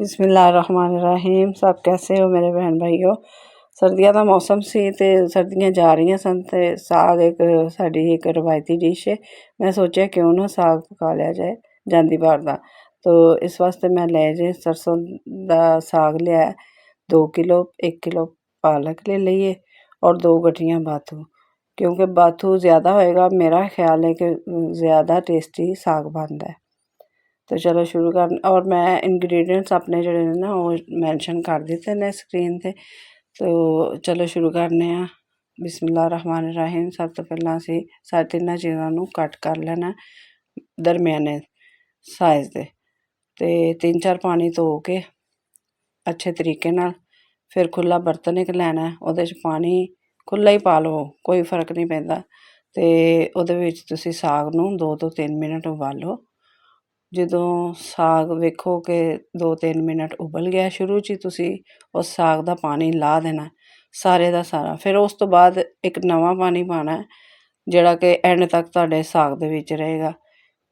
बिस्मिल्लाहिर्रहमानिर्रहीम। सब कैसे हो मेरे बहन भाईओ। सर्दियां ਦਾ मौसम सी ते सर्दियां जा रही सन ते साग एक साड़ी एक रवायती डिश है। मैं सोचा क्यों ना साग पका लिया जाए ਜਾਂਦੀ ਵਾਰ ਦਾ। तो इस वास्ते मैं ले जे सरसों ਦਾ साग लिया 2 किलो, 1 किलो पालक ले लिए और 2 गठियाँ बाथू, क्योंकि बाथू ज़्यादा होएगा मेरा ख्याल है कि ज़्यादा टेस्टी साग बनता है। तो चलो शुरू कर। और मैं इंग्रेडिएंट्स अपने ਜਿਹੜੇ ਨੇ ਨਾ ਉਹ ਮੈਂਸ਼ਨ ਕਰ ਦਿੱਤੇ ਨੇ ਸਕਰੀਨ ਤੇ। तो चलो शुरू करने ਆ। बिस्मिल्लाहिर्रहमानिर्रहीम। सब तो ਪਹਿਲਾਂ ਅਸੀਂ ਸਾਰੇ ਤਿੰਨਾਂ ਚੀਜ਼ਾਂ ਨੂੰ ਕੱਟ ਕਰ ਲੈਣਾ ਦਰਮਿਆਨੇ ਸਾਈਜ਼ ਦੇ, ਤੇ 3-4 ਪਾਣੀ ਧੋ ਕੇ ਅੱਛੇ ਤਰੀਕੇ ਨਾਲ ਫਿਰ ਖੁੱਲਾ ਬਰਤਨ ਇੱਕ ਲੈਣਾ, ਉਹਦੇ 'ਚ ਪਾਣੀ ਖੁੱਲਾ ਹੀ ਪਾ ਲਓ, ਕੋਈ ਫਰਕ ਨਹੀਂ ਪੈਂਦਾ। ਤੇ ਉਹਦੇ ਵਿੱਚ ਤੁਸੀਂ ਸਾਗ ਨੂੰ 2 ਤੋਂ 3 ਮਿੰਟ ਉਬਾਲੋ। ਜਦੋਂ ਸਾਗ ਵੇਖੋ ਕਿ 2-3 ਮਿੰਟ ਉਬਲ ਗਿਆ, ਸ਼ੁਰੂ 'ਚ ਹੀ ਤੁਸੀਂ ਉਸ ਸਾਗ ਦਾ ਪਾਣੀ ਲਾ ਦੇਣਾ ਸਾਰੇ ਦਾ ਸਾਰਾ। ਫਿਰ ਉਸ ਤੋਂ ਬਾਅਦ ਇੱਕ ਨਵਾਂ ਪਾਣੀ ਪਾਉਣਾ ਜਿਹੜਾ ਕਿ ਐਂਡ ਤੱਕ ਤੁਹਾਡੇ ਸਾਗ ਦੇ ਵਿੱਚ ਰਹੇਗਾ,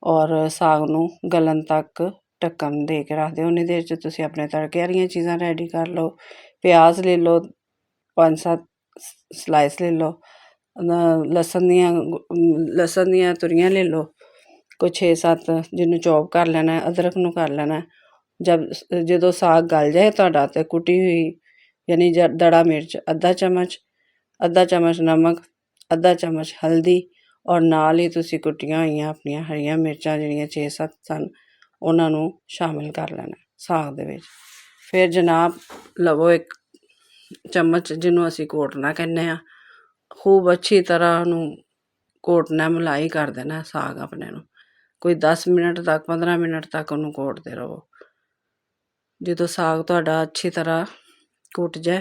ਔਰ ਸਾਗ ਨੂੰ ਗਲਣ ਤੱਕ ਢੱਕਣ ਦੇ ਕੇ ਰੱਖ ਦਿਓ। ਉਨੀ ਦੇਰ 'ਚ ਤੁਸੀਂ ਆਪਣੇ ਤੜਕੇ ਵਾਲੀਆਂ ਚੀਜ਼ਾਂ ਰੈਡੀ ਕਰ ਲਓ। ਪਿਆਜ਼ ਲੈ ਲਓ 5-7 ਸਲਾਈਸ ਲੈ ਲਓ, ਲਸਣ ਦੀਆਂ ਤੁਰੀਆਂ ਲੈ ਲਓ ਕੋਈ 6-7, ਜਿਹਨੂੰ ਚੌਪ ਕਰ ਲੈਣਾ। ਅਦਰਕ ਨੂੰ ਕਰ ਲੈਣਾ। ਜਦੋਂ ਸਾਗ ਗਲ ਜਾਏ ਤੁਹਾਡਾ ਤੇ ਕੁੱਟੀ ਹੋਈ ਯਾਨੀ ਦੜਾ ਮਿਰਚ ਅੱਧਾ ਚਮਚ ਨਮਕ, ਅੱਧਾ ਚਮਚ ਹਲਦੀ, ਔਰ ਨਾਲ ਹੀ ਤੁਸੀਂ ਕੁੱਟੀਆਂ ਹੋਈਆਂ ਆਪਣੀਆਂ ਹਰੀਆਂ ਮਿਰਚਾਂ ਜਿਹੜੀਆਂ 6-7 ਸਨ ਉਹਨਾਂ ਨੂੰ ਸ਼ਾਮਿਲ ਕਰ ਲੈਣਾ ਸਾਗ ਦੇ ਵਿੱਚ। ਫਿਰ ਜਨਾਬ ਲਵੋ ਇੱਕ ਚਮਚ ਜਿਹਨੂੰ ਅਸੀਂ ਘੋਟਣਾ ਕਹਿੰਦੇ ਹਾਂ, ਖੂਬ ਅੱਛੀ ਤਰ੍ਹਾਂ ਉਹਨੂੰ ਘੋਟਣਾ, ਮਲਾਈ ਕਰ ਦੇਣਾ ਸਾਗ ਆਪਣੇ ਨੂੰ। ਕੋਈ 10 ਮਿੰਟ ਤੱਕ 15 ਮਿੰਟ ਤੱਕ ਉਹਨੂੰ ਘੋਟਦੇ ਰਹੋ। ਜਦੋਂ ਸਾਗ ਤੁਹਾਡਾ ਅੱਛੀ ਤਰ੍ਹਾਂ ਘੁੱਟ ਜਾਏ,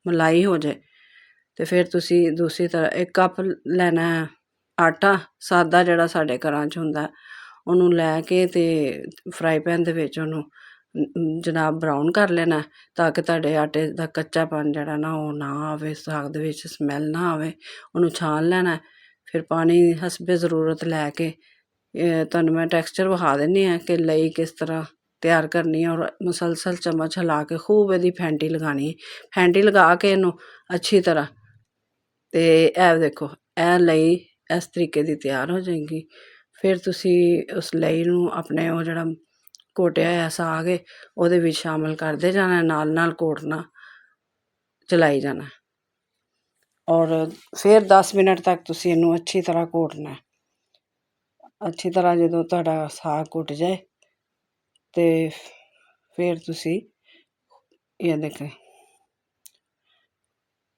ਮਲਾਈ ਹੋ ਜਾਏ, ਤੇ ਫਿਰ ਤੁਸੀਂ ਦੂਸਰੀ ਤਰ੍ਹਾਂ 1 ਕੱਪ ਲੈਣਾ ਆਟਾ ਸਾਦਾ ਜਿਹੜਾ ਸਾਡੇ ਘਰਾਂ 'ਚ ਹੁੰਦਾ, ਉਹਨੂੰ ਲੈ ਕੇ ਤੇ ਫਰਾਈ ਪੈਨ ਦੇ ਵਿੱਚ ਉਹਨੂੰ ਜਨਾਬ ਬਰਾਊਨ ਕਰ ਲੈਣਾ, ਤਾਂ ਕਿ ਤੁਹਾਡੇ ਆਟੇ ਦਾ ਕੱਚਾਪਣ ਜਿਹੜਾ ਨਾ ਉਹ ਨਾ ਆਵੇ, ਸਾਗ ਦੇ ਵਿੱਚ ਸਮੈਲ ਨਾ ਆਵੇ। ਉਹਨੂੰ ਛਾਣ ਲੈਣਾ। ਫਿਰ ਪਾਣੀ ਹਸਬੇ ਜ਼ਰੂਰਤ ਲੈ ਕੇ ਤੁਹਾਨੂੰ ਮੈਂ ਟੈਕਸਚਰ ਵਿਖਾ ਦਿੰਦੀ ਹਾਂ ਕਿ ਲਈ ਕਿਸ ਤਰ੍ਹਾਂ ਤਿਆਰ ਕਰਨੀ ਹੈ, ਔਰ ਮੁਸਲਸਲ ਚਮਚ ਹਿਲਾ ਕੇ ਖੂਬ ਇਹਦੀ ਫੈਂਟੀ ਲਗਾਉਣੀ। ਫੈਂਟੀ ਲਗਾ ਕੇ ਇਹਨੂੰ ਅੱਛੀ ਤਰ੍ਹਾਂ, ਤੇ ਇਹ ਦੇਖੋ ਇਹ ਲਈ ਇਸ ਤਰੀਕੇ ਦੀ ਤਿਆਰ ਹੋ ਜਾਏਗੀ। ਫਿਰ ਤੁਸੀਂ ਉਸ ਲਈ ਨੂੰ ਆਪਣੇ ਉਹ ਜਿਹੜਾ ਘੋਟਿਆ ਹੋਇਆ ਸਾਗ ਹੈ ਉਹਦੇ ਵਿੱਚ ਸ਼ਾਮਿਲ ਕਰਦੇ ਜਾਣਾ, ਨਾਲ ਘੋਟਣਾ ਚਲਾਈ ਜਾਣਾ, ਔਰ ਫਿਰ 10 ਮਿੰਟ ਤੱਕ ਤੁਸੀਂ ਇਹਨੂੰ ਅੱਛੀ ਤਰ੍ਹਾਂ ਘੋਟਣਾ। ਅੱਛੀ ਤਰ੍ਹਾਂ ਜਦੋਂ ਤੁਹਾਡਾ ਸਾਗ ਘੁੱਟ ਜਾਏ ਤੇ ਫਿਰ ਤੁਸੀਂ ਇਹ ਦੇਖੋ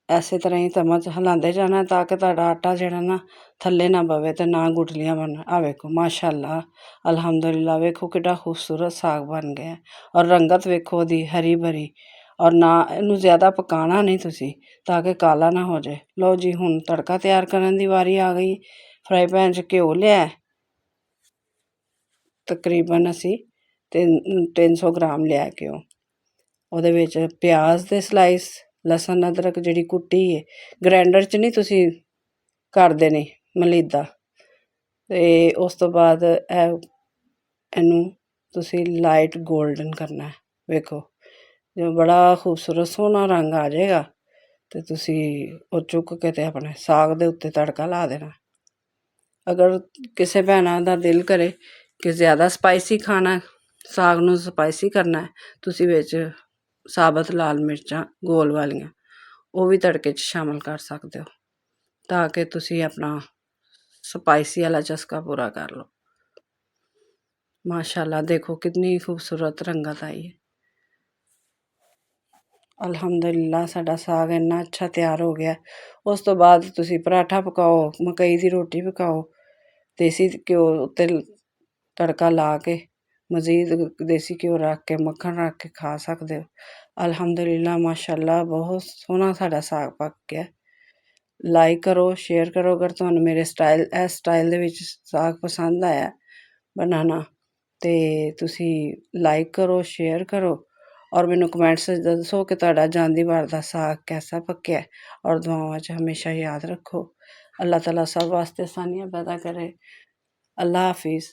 ਇਸੇ ਤਰ੍ਹਾਂ ਹੀ ਚਮਚ ਹਿਲਾਉਂਦੇ ਜਾਣਾ ਤਾਂ ਕਿ ਤੁਹਾਡਾ ਆਟਾ ਜਿਹੜਾ ਨਾ ਥੱਲੇ ਨਾ ਪਵੇ ਤੇ ਨਾ ਗੁਠਲੀਆਂ ਬਣਨ। ਆ ਵੇਖੋ ਮਾਸ਼ਾਅੱਲਾ, ਅਲਹਮਦੁਲਿਲਾ, ਵੇਖੋ ਕਿੱਡਾ ਖੂਬਸੂਰਤ ਸਾਗ ਬਣ ਗਿਆ, ਔਰ ਰੰਗਤ ਵੇਖੋ ਉਹਦੀ ਹਰੀ ਭਰੀ, ਔਰ ਨਾ ਇਹਨੂੰ ਜ਼ਿਆਦਾ ਪਕਾਉਣਾ ਨਹੀਂ ਤੁਸੀਂ ਤਾਂ ਕਿ ਕਾਲਾ ਨਾ ਹੋ ਜਾਏ। ਲਓ ਜੀ, ਹੁਣ ਤੜਕਾ ਤਿਆਰ ਕਰਨ ਦੀ ਵਾਰੀ ਆ ਗਈ। ਫਰਾਈ ਪੈਨ 'ਚ ਘਿਓ ਲਿਆ, ਤਕਰੀਬਨ ਅਸੀਂ 300 ਗ੍ਰਾਮ ਲਿਆ ਘਿਓ। ਉਹਦੇ ਵਿੱਚ ਪਿਆਜ਼ ਦੇ ਸਲਾਈਸ, ਲਸਣ ਅਦਰਕ ਜਿਹੜੀ ਕੁੱਟੀ ਹੈ, ਗ੍ਰੈਂਡਰ 'ਚ ਨਹੀਂ ਤੁਸੀਂ ਕਰ ਦੇਣੀ ਮਲੀਦਾ। ਅਤੇ ਉਸ ਤੋਂ ਬਾਅਦ ਇਹਨੂੰ ਤੁਸੀਂ ਲਾਈਟ ਗੋਲਡਨ ਕਰਨਾ। ਵੇਖੋ ਜੋ ਬੜਾ ਖੂਬਸੂਰਤ ਸੋਹਣਾ ਰੰਗ ਆ ਜਾਏਗਾ ਅਤੇ ਤੁਸੀਂ ਉਹ ਚੁੱਕ ਕੇ ਅਤੇ ਆਪਣੇ ਸਾਗ ਦੇ ਉੱਤੇ ਤੜਕਾ ਲਾ ਦੇਣਾ। ਅਗਰ ਕਿਸੇ ਭੈਣਾਂ ਦਾ ਦਿਲ ਕਰੇ ਕਿ ਜ਼ਿਆਦਾ ਸਪਾਈਸੀ ਖਾਣਾ, ਸਾਗ ਨੂੰ ਸਪਾਈਸੀ ਕਰਨਾ, ਤੁਸੀਂ ਵਿੱਚ ਸਾਬਤ ਲਾਲ ਮਿਰਚਾਂ ਗੋਲ ਵਾਲੀਆਂ ਉਹ ਵੀ ਤੜਕੇ 'ਚ ਸ਼ਾਮਿਲ ਕਰ ਸਕਦੇ ਹੋ, ਤਾਂ ਕਿ ਤੁਸੀਂ ਆਪਣਾ ਸਪਾਈਸੀ ਵਾਲਾ ਚਸਕਾ ਪੂਰਾ ਕਰ ਲਓ। ਮਾਸ਼ਾਅੱਲਾ, ਦੇਖੋ ਕਿੰਨੀ ਖੂਬਸੂਰਤ ਰੰਗਤ ਆਈ ਹੈ। ਅਲਹਮਦੁਲਿਲਾ, ਸਾਡਾ ਸਾਗ ਇੰਨਾ ਅੱਛਾ ਤਿਆਰ ਹੋ ਗਿਆ। ਉਸ ਤੋਂ ਬਾਅਦ ਤੁਸੀਂ ਪਰਾਠਾ ਪਕਾਓ, ਮਕਈ ਦੀ ਰੋਟੀ ਪਕਾਓ, ਦੇਸੀ ਘਿਓ ਉੱਤੇ ਤੜਕਾ ਲਾ ਕੇ ਮਜ਼ੀਦ ਦੇਸੀ ਘਿਓ ਰੱਖ ਕੇ ਮੱਖਣ ਰੱਖ ਕੇ ਖਾ ਸਕਦੇ ਹੋ। ਅਲਹਮਦੁਲਿਲਾ, ਮਾਸ਼ਾਅੱਲਾ, ਬਹੁਤ ਸੋਹਣਾ ਸਾਡਾ ਸਾਗ ਪੱਕ ਗਿਆ। ਲਾਈਕ ਕਰੋ, ਸ਼ੇਅਰ ਕਰੋ। ਅਗਰ ਤੁਹਾਨੂੰ ਮੇਰੇ ਇਸ ਸਟਾਈਲ ਦੇ ਵਿੱਚ ਸਾਗ ਪਸੰਦ ਆਇਆ ਬਣਾਉਣਾ ਅਤੇ ਤੁਸੀਂ ਲਾਈਕ ਕਰੋ, ਸ਼ੇਅਰ ਕਰੋ, ਔਰ ਮੈਨੂੰ ਕਮੈਂਟਸ 'ਚ ਦੱਸੋ ਕਿ ਤੁਹਾਡਾ ਜਾਂਦੀ ਵਾਰ ਦਾ ਸਾਗ ਕੈਸਾ ਪੱਕਿਆ, ਔਰ ਦੁਆਵਾਂ 'ਚ ਹਮੇਸ਼ਾ ਯਾਦ ਰੱਖੋ। ਅੱਲਾਹ ਤਾਲਾ ਸਭ ਵਾਸਤੇ ਆਸਾਨੀਆਂ ਪੈਦਾ ਕਰੇ। ਅੱਲਾ ਹਾਫਿਜ਼।